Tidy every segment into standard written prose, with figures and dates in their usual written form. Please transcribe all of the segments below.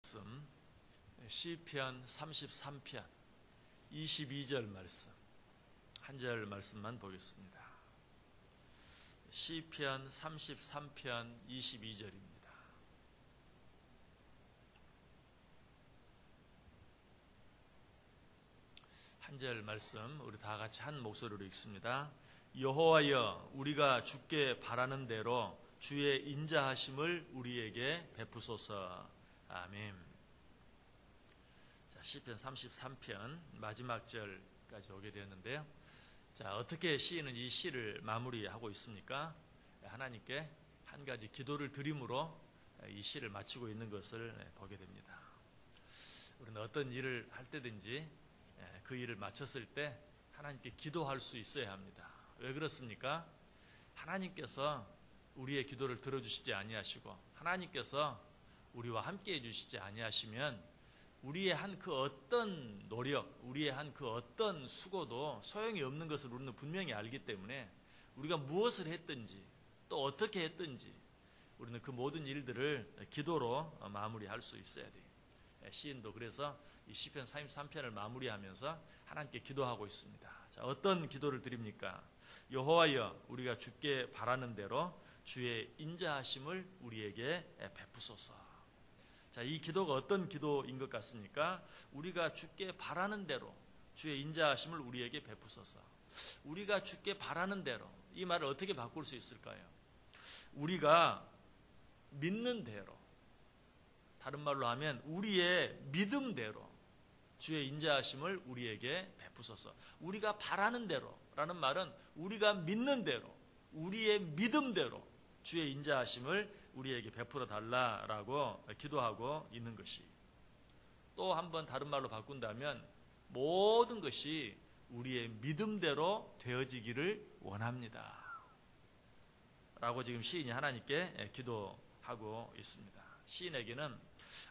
말씀, 시편 33편 22절 말씀, 한 절 말씀만 보겠습니다. 시편 33편 22절입니다. 한 절 말씀 우리 다 같이 한 목소리로 읽습니다. 여호와여, 우리가 주께 바라는 대로 주의 인자하심을 우리에게 베푸소서. 아멘. 자, 시편 33편 마지막 절까지 오게 되었는데요. 자, 어떻게 시인은 이 시를 마무리하고 있습니까? 하나님께 한 가지 기도를 드림으로 이 시를 마치고 있는 것을 보게 됩니다. 우리는 어떤 일을 할 때든지 그 일을 마쳤을 때 하나님께 기도할 수 있어야 합니다. 왜 그렇습니까? 하나님께서 우리의 기도를 들어주시지 아니하시고 하나님께서 우리와 함께 해주시지 아니하시면 우리의 한 그 어떤 노력, 우리의 한 그 어떤 수고도 소용이 없는 것을 우리는 분명히 알기 때문에 우리가 무엇을 했든지 또 어떻게 했든지 우리는 그 모든 일들을 기도로 마무리할 수 있어야 돼요. 시인도 그래서 이 시편 33편을 마무리하면서 하나님께 기도하고 있습니다. 자, 어떤 기도를 드립니까? 여호와여, 우리가 주께 바라는 대로 주의 인자하심을 우리에게 베푸소서. 자, 이 기도가 어떤 기도인 것 같습니까? 우리가 주께 바라는 대로 주의 인자하심을 우리에게 베푸소서. 우리가 주께 바라는 대로, 이 말을 어떻게 바꿀 수 있을까요? 우리가 믿는 대로, 다른 말로 하면 우리의 믿음대로 주의 인자하심을 우리에게 베푸소서. 우리가 바라는 대로라는 말은 우리가 믿는 대로, 우리의 믿음대로 주의 인자하심을 우리에게 베풀어 달라라고 기도하고 있는 것이, 또 한번 다른 말로 바꾼다면 모든 것이 우리의 믿음대로 되어지기를 원합니다 라고 지금 시인이 하나님께 기도하고 있습니다. 시인에게는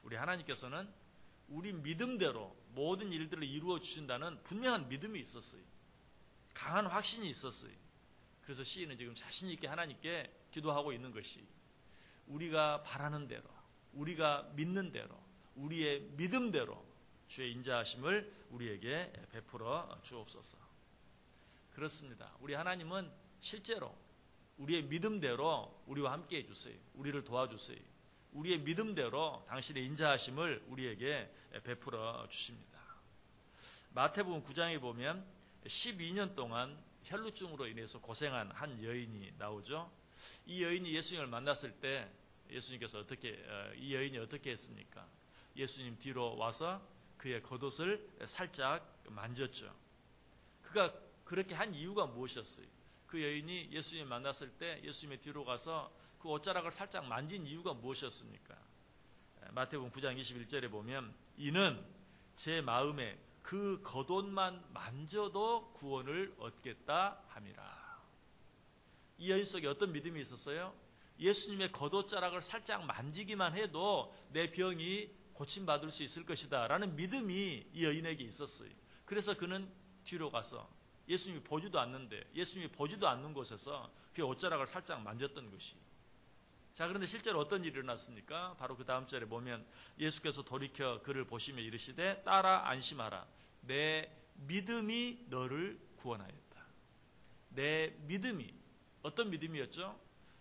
우리 하나님께서는 우리 믿음대로 모든 일들을 이루어 주신다는 분명한 믿음이 있었어요. 강한 확신이 있었어요. 그래서 시인은 지금 자신 있게 하나님께 기도하고 있는 것이, 우리가 바라는 대로, 우리가 믿는 대로, 우리의 믿음대로 주의 인자하심을 우리에게 베풀어 주옵소서. 그렇습니다. 우리 하나님은 실제로 우리의 믿음대로 우리와 함께 해주세요. 우리를 도와주세요. 우리의 믿음대로 당신의 인자하심을 우리에게 베풀어 주십니다. 마태복음 9장에 보면 12년 동안 혈루증으로 인해서 고생한 한 여인이 나오죠. 이 여인이 예수님을 만났을 때 예수님께서 이 여인이 어떻게 했습니까? 예수님 뒤로 와서 그의 겉옷을 살짝 만졌죠. 그가 그렇게 한 이유가 무엇이었어요? 그 여인이 예수님 만났을 때 예수님의 뒤로 가서 그 옷자락을 살짝 만진 이유가 무엇이었습니까? 마태복음 9장 21절에 보면 이는 제 마음에 그 겉옷만 만져도 구원을 얻겠다 함이라. 이 여인 속에 어떤 믿음이 있었어요? 예수님의 겉옷자락을 살짝 만지기만 해도 내 병이 고침받을 수 있을 것이다 라는 믿음이 이 여인에게 있었어요. 그래서 그는 뒤로 가서 예수님이 보지도 않는 곳에서 그의 옷자락을 살짝 만졌던 것이. 자, 그런데 실제로 어떤 일이 일어났습니까? 바로 그 다음 절에 보면 예수께서 돌이켜 그를 보시며 이르시되 따라 안심하라. 내 믿음이 너를 구원하였다. 내 믿음이 어떤 믿음이었죠?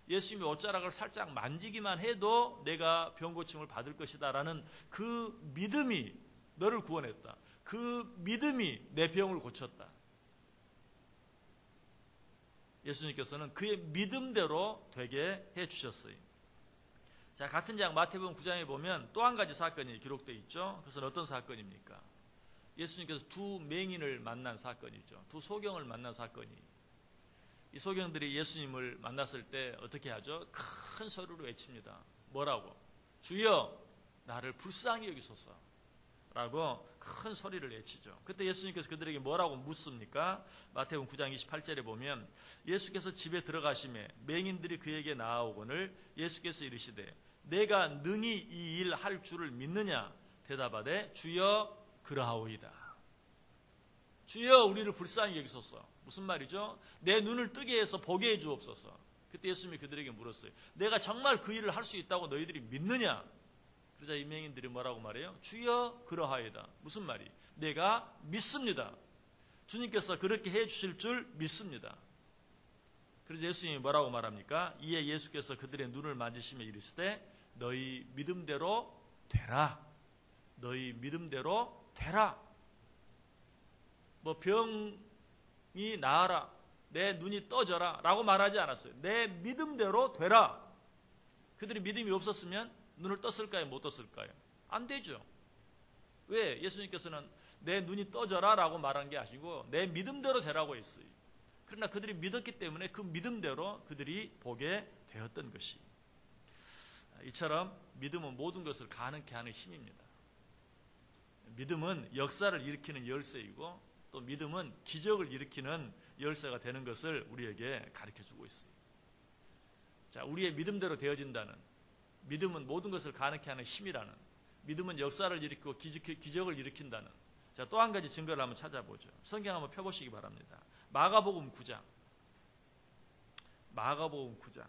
예수님이 옷자락을 살짝 만지기만 해도 내가 병고침을 받을 것이다 라는 그 믿음이 너를 구원했다. 그 믿음이 내 병을 고쳤다. 예수님께서는 그의 믿음대로 되게 해주셨어요. 자, 같은 장 마태복음 9장에 보면 또 한 가지 사건이 기록되어 있죠. 그것은 어떤 사건입니까? 예수님께서 두 맹인을 만난 사건이죠. 두 소경을 만난 사건이. 이 소경들이 예수님을 만났을 때 어떻게 하죠? 큰 소리로 외칩니다. 뭐라고? 주여, 나를 불쌍히 여기소서 라고 큰 소리를 외치죠. 그때 예수님께서 그들에게 뭐라고 묻습니까? 마태복음 9장 28절에 보면 예수께서 집에 들어가시매 맹인들이 그에게 나아오거늘 예수께서 이르시되 내가 능히 이 일 할 줄을 믿느냐? 대답하되 주여 그러하오이다. 주여, 우리를 불쌍히 여기소서. 무슨 말이죠? 내 눈을 뜨게 해서 보게 해 주옵소서. 그때 예수님이 그들에게 물었어요. 내가 정말 그 일을 할 수 있다고 너희들이 믿느냐? 그러자 이명인들이 뭐라고 말해요? 주여 그러하이다. 무슨 말이? 내가 믿습니다. 주님께서 그렇게 해주실 줄 믿습니다. 그래서 예수님이 뭐라고 말합니까? 이에 예수께서 그들의 눈을 만지시며 이르시되 너희 믿음대로 되라. 너희 믿음대로 되라. 뭐 병이 나아라, 내 눈이 떠져라 라고 말하지 않았어요. 내 믿음대로 되라. 그들이 믿음이 없었으면 눈을 떴을까요? 못 떴을까요? 안 되죠. 왜? 예수님께서는 내 눈이 떠져라 라고 말한 게 아니고 내 믿음대로 되라고 했어요. 그러나 그들이 믿었기 때문에 그 믿음대로 그들이 보게 되었던 것이. 이처럼 믿음은 모든 것을 가능케 하는 힘입니다. 믿음은 역사를 일으키는 열쇠이고 또 믿음은 기적을 일으키는 열쇠가 되는 것을 우리에게 가르쳐주고 있습니다. 자, 우리의 믿음대로 되어진다는, 믿음은 모든 것을 가능케 하는 힘이라는, 믿음은 역사를 일으키고 기적을 일으킨다는, 자, 또 한 가지 증거를 한번 찾아보죠. 성경 한번 펴보시기 바랍니다. 마가복음 9장. 마가복음 9장.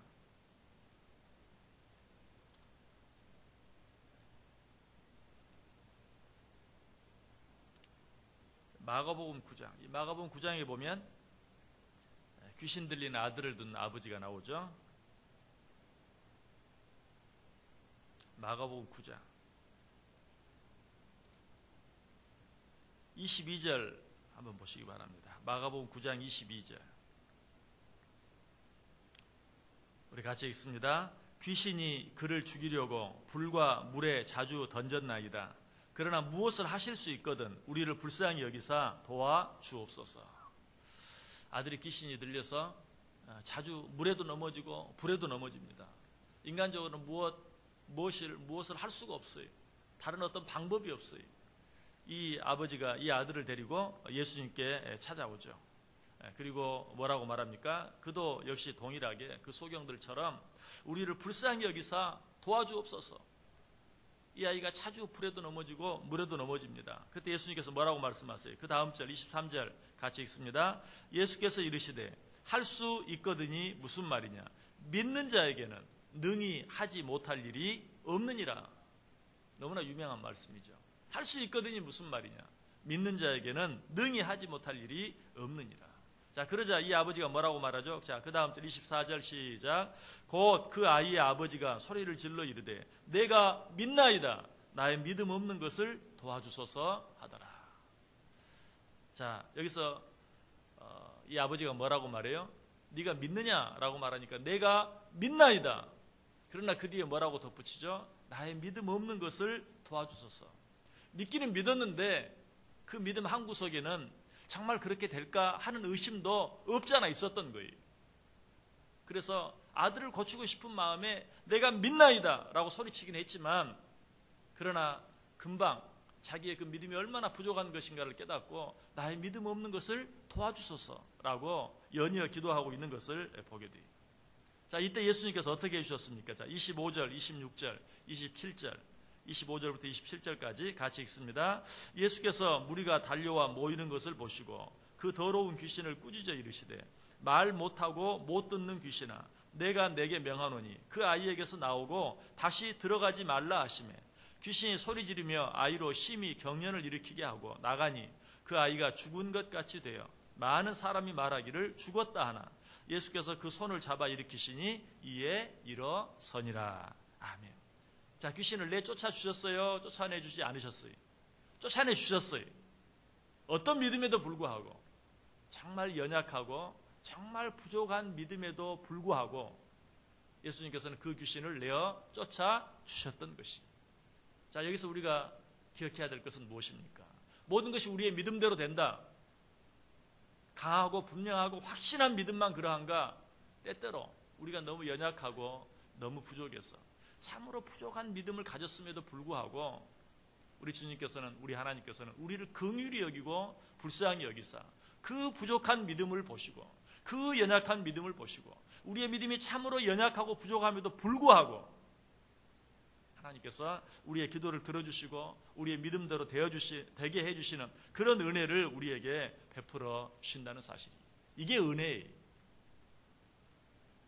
마가복음 9장. 이 마가복음 9장에 보면 귀신 들린 아들을 둔 아버지가 나오죠. 마가복음 9장 22절 한번 보시기 바랍니다. 마가복음 9장 22절. 우리 같이 읽습니다. 귀신이 그를 죽이려고 불과 물에 자주 던졌나이다. 그러나 무엇을 하실 수 있거든 우리를 불쌍히 여기사 도와주옵소서. 아들이 귀신이 들려서 자주 물에도 넘어지고 불에도 넘어집니다. 인간적으로 무엇을 할 수가 없어요. 다른 어떤 방법이 없어요. 이 아버지가 이 아들을 데리고 예수님께 찾아오죠. 그리고 뭐라고 말합니까? 그도 역시 동일하게 그 소경들처럼 우리를 불쌍히 여기사 도와주옵소서. 이 아이가 자주 불에도 넘어지고 물에도 넘어집니다. 그때 예수님께서 뭐라고 말씀하세요? 그 다음 절 23절 같이 읽습니다. 예수께서 이르시되 할 수 있거든이 무슨 말이냐? 믿는 자에게는 능히 하지 못할 일이 없느니라. 너무나 유명한 말씀이죠. 할 수 있거든이 무슨 말이냐? 믿는 자에게는 능히 하지 못할 일이 없느니라. 자, 그러자 이 아버지가 뭐라고 말하죠? 자, 그 다음 절 24절 시작. 곧 그 아이의 아버지가 소리를 질러 이르되 내가 믿나이다. 나의 믿음 없는 것을 도와주소서 하더라. 자, 여기서 이 아버지가 뭐라고 말해요? 네가 믿느냐라고 말하니까 내가 믿나이다. 그러나 그 뒤에 뭐라고 덧붙이죠? 나의 믿음 없는 것을 도와주소서. 믿기는 믿었는데 그 믿음 한 구석에는 정말 그렇게 될까 하는 의심도 없지 않아 있었던 거예요. 그래서 아들을 고치고 싶은 마음에 내가 믿나이다 라고 소리치긴 했지만, 그러나 금방 자기의 그 믿음이 얼마나 부족한 것인가를 깨닫고 나의 믿음 없는 것을 도와주소서라고 연이어 기도하고 있는 것을 보게 돼요. 자, 이때 예수님께서 어떻게 해주셨습니까? 자, 25절, 26절, 27절, 25절부터 27절까지 같이 읽습니다. 예수께서 무리가 달려와 모이는 것을 보시고 그 더러운 귀신을 꾸짖어 이르시되 말 못하고 못 듣는 귀신아, 내가 내게 명하노니 그 아이에게서 나오고 다시 들어가지 말라 하시매, 귀신이 소리 지르며 아이로 심히 경련을 일으키게 하고 나가니 그 아이가 죽은 것 같이 되어 많은 사람이 말하기를 죽었다 하나 예수께서 그 손을 잡아 일으키시니 이에 일어서니라. 아멘. 자, 귀신을 내쫓아 주셨어요? 쫓아내 주지 않으셨어요? 쫓아내 주셨어요. 어떤 믿음에도 불구하고, 정말 연약하고 정말 부족한 믿음에도 불구하고 예수님께서는 그 귀신을 내어 쫓아 주셨던 것이. 자, 여기서 우리가 기억해야 될 것은 무엇입니까? 모든 것이 우리의 믿음대로 된다. 강하고 분명하고 확신한 믿음만 그러한가? 때때로 우리가 너무 연약하고 너무 부족해서 참으로 부족한 믿음을 가졌음에도 불구하고 우리 주님께서는, 우리 하나님께서는 우리를 긍휼히 여기고 불쌍히 여기사 그 부족한 믿음을 보시고 그 연약한 믿음을 보시고 우리의 믿음이 참으로 연약하고 부족함에도 불구하고 하나님께서 우리의 기도를 들어주시고 우리의 믿음대로 되게 해주시는 그런 은혜를 우리에게 베풀어 주신다는 사실이, 이게 은혜예요.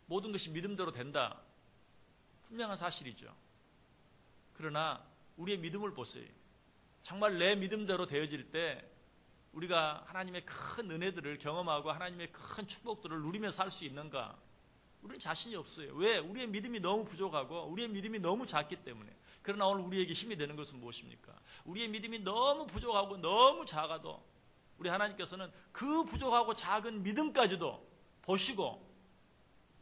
모든 것이 믿음대로 된다, 분명한 사실이죠. 그러나 우리의 믿음을 보세요. 정말 내 믿음대로 되어질 때 우리가 하나님의 큰 은혜들을 경험하고 하나님의 큰 축복들을 누리며 살 수 있는가? 우리는 자신이 없어요. 왜? 우리의 믿음이 너무 부족하고 우리의 믿음이 너무 작기 때문에. 그러나 오늘 우리에게 힘이 되는 것은 무엇입니까? 우리의 믿음이 너무 부족하고 너무 작아도 우리 하나님께서는 그 부족하고 작은 믿음까지도 보시고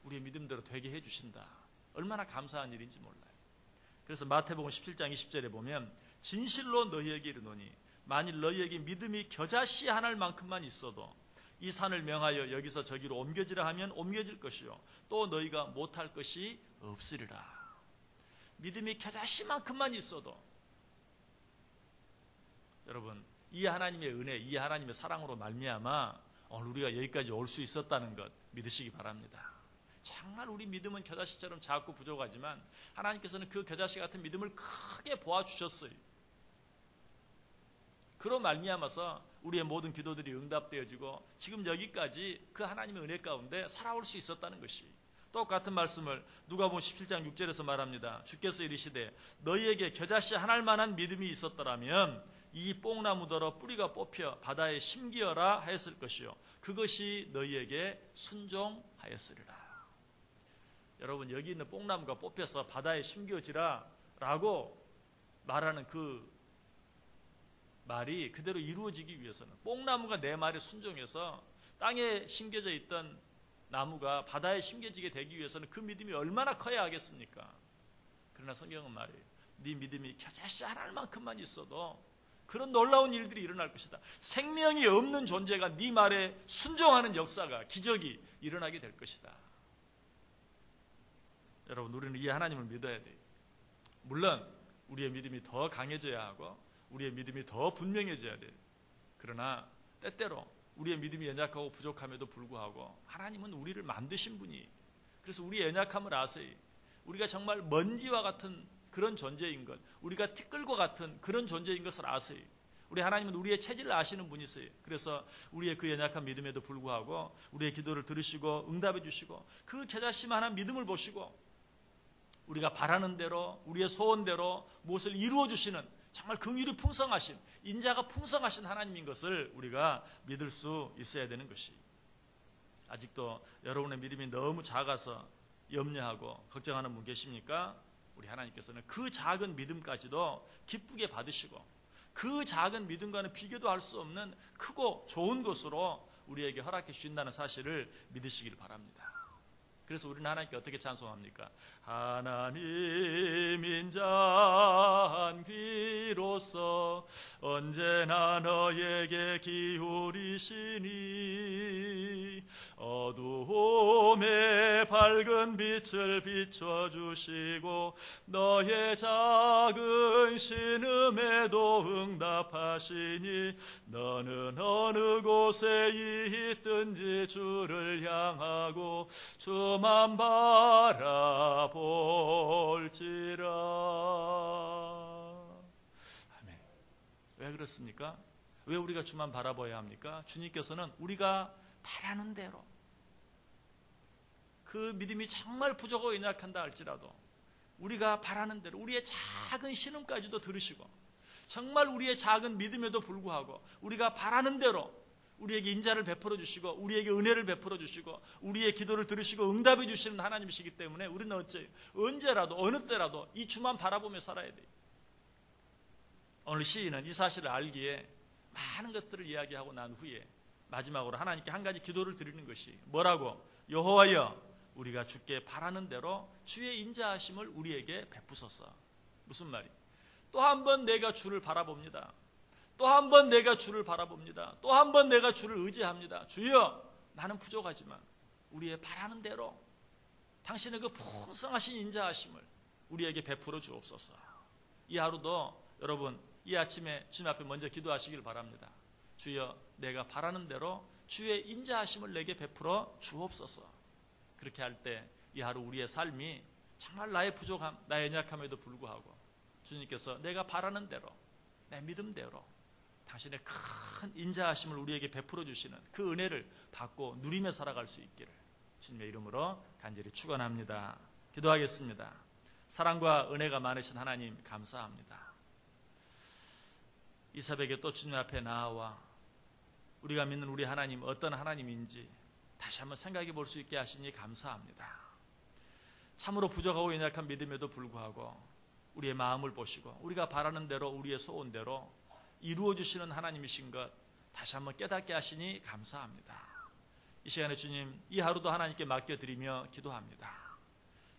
우리의 믿음대로 되게 해주신다. 얼마나 감사한 일인지 몰라요. 그래서 마태복음 17장 20절에 보면 진실로 너희에게 이르노니 만일 너희에게 믿음이 겨자씨 하나를 만큼만 있어도 이 산을 명하여 여기서 저기로 옮겨지라 하면 옮겨질 것이요 또 너희가 못할 것이 없으리라. 믿음이 겨자씨만큼만 있어도 여러분 이 하나님의 은혜, 이 하나님의 사랑으로 말미암아 오늘 우리가 여기까지 올 수 있었다는 것 믿으시기 바랍니다. 정말 우리 믿음은 겨자씨처럼 작고 부족하지만 하나님께서는 그 겨자씨 같은 믿음을 크게 보아주셨어요. 그로 말미암아서 우리의 모든 기도들이 응답되어지고 지금 여기까지 그 하나님의 은혜 가운데 살아올 수 있었다는 것이 똑같은 말씀을 누가복음 17장 6절에서 말합니다. 주께서 이르시되 너희에게 겨자씨 하나만한 믿음이 있었더라면 이 뽕나무더러 뿌리가 뽑혀 바다에 심기어라 하였을 것이요 그것이 너희에게 순종하였으리라. 여러분 여기 있는 뽕나무가 뽑혀서 바다에 심겨지라 라고 말하는 그 말이 그대로 이루어지기 위해서는 뽕나무가 내 말에 순종해서 땅에 심겨져 있던 나무가 바다에 심겨지게 되기 위해서는 그 믿음이 얼마나 커야 하겠습니까? 그러나 성경은 말해요. 네 믿음이 겨자씨 하나만큼만 있어도 그런 놀라운 일들이 일어날 것이다. 생명이 없는 존재가 네 말에 순종하는 역사가 기적이 일어나게 될 것이다. 여러분 우리는 이 하나님을 믿어야 돼요. 물론 우리의 믿음이 더 강해져야 하고 우리의 믿음이 더 분명해져야 돼요. 그러나 때때로 우리의 믿음이 연약하고 부족함에도 불구하고 하나님은 우리를 만드신 분이 그래서 우리의 연약함을 아세요. 우리가 정말 먼지와 같은 그런 존재인 것, 우리가 티끌과 같은 그런 존재인 것을 아세요. 우리 하나님은 우리의 체질을 아시는 분이세요. 그래서 우리의 그 연약한 믿음에도 불구하고 우리의 기도를 들으시고 응답해 주시고 그 겨자씨만한 믿음을 보시고 우리가 바라는 대로 우리의 소원대로 무엇을 이루어 주시는 정말 긍휼이 풍성하신 인자가 풍성하신 하나님인 것을 우리가 믿을 수 있어야 되는 것이 아직도 여러분의 믿음이 너무 작아서 염려하고 걱정하는 분 계십니까? 우리 하나님께서는 그 작은 믿음까지도 기쁘게 받으시고 그 작은 믿음과는 비교도 할 수 없는 크고 좋은 것으로 우리에게 허락해 주신다는 사실을 믿으시길 바랍니다. 그래서 우리는 하나님께 어떻게 찬송합니까? 하나님 인자한 귀로서 언제나 너에게 기울이시니 어두움에 밝은 빛을 비춰주시고 너의 작은 신음에도 응답하시니 너는 어느 곳에 있든지 주를 향하고 주만 바라볼지라. 아멘. 왜 그렇습니까? 왜 우리가 주만 바라봐야 합니까? 주님께서는 우리가 바라는 대로 그 믿음이 정말 부족하고 연약한다 할지라도 우리가 바라는 대로 우리의 작은 신음까지도 들으시고 정말 우리의 작은 믿음에도 불구하고 우리가 바라는 대로 우리에게 인자를 베풀어 주시고 우리에게 은혜를 베풀어 주시고 우리의 기도를 들으시고 응답해 주시는 하나님이시기 때문에 우리는 어째요? 언제라도 어느 때라도 이 주만 바라보며 살아야 돼요. 오늘 시인은 이 사실을 알기에 많은 것들을 이야기하고 난 후에 마지막으로 하나님께 한 가지 기도를 드리는 것이 뭐라고? 여호와여 우리가 주께 바라는 대로 주의 인자하심을 우리에게 베푸소서. 무슨 말이에요? 또 한 번 내가 주를 바라봅니다. 또 한 번 내가 주를 바라봅니다. 또 한 번 내가 주를 의지합니다. 주여 나는 부족하지만 우리의 바라는 대로 당신의 그 풍성하신 인자하심을 우리에게 베풀어 주옵소서. 이 하루도 여러분 이 아침에 주님 앞에 먼저 기도하시길 바랍니다. 주여 내가 바라는 대로 주의 인자하심을 내게 베풀어 주옵소서. 그렇게 할 때 이 하루 우리의 삶이 정말 나의 부족함, 나의 연약함에도 불구하고 주님께서 내가 바라는 대로 내 믿음대로 당신의 큰 인자하심을 우리에게 베풀어 주시는 그 은혜를 받고 누리며 살아갈 수 있기를 주님의 이름으로 간절히 축원합니다. 기도하겠습니다. 사랑과 은혜가 많으신 하나님 감사합니다. 이 새벽에 또 주님 앞에 나와 우리가 믿는 우리 하나님 어떤 하나님인지 다시 한번 생각해 볼 수 있게 하시니 감사합니다. 참으로 부족하고 연약한 믿음에도 불구하고 우리의 마음을 보시고 우리가 바라는 대로 우리의 소원대로 이루어 주시는 하나님이신 것 다시 한번 깨닫게 하시니 감사합니다. 이 시간에 주님, 이 하루도 하나님께 맡겨드리며 기도합니다.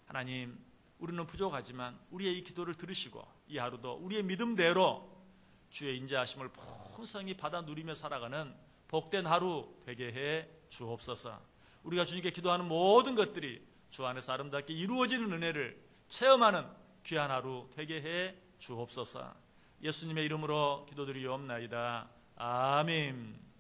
하나님, 우리는 부족하지만 우리의 이 기도를 들으시고 이 하루도 우리의 믿음대로 주의 인자하심을 풍성히 받아 누리며 살아가는 복된 하루 되게 해 주옵소서. 우리가 주님께 기도하는 모든 것들이 주 안에서 아름답게 이루어지는 은혜를 체험하는 귀한 하루 되게 해 주옵소서. 예수님의 이름으로 기도드리옵나이다. 아멘.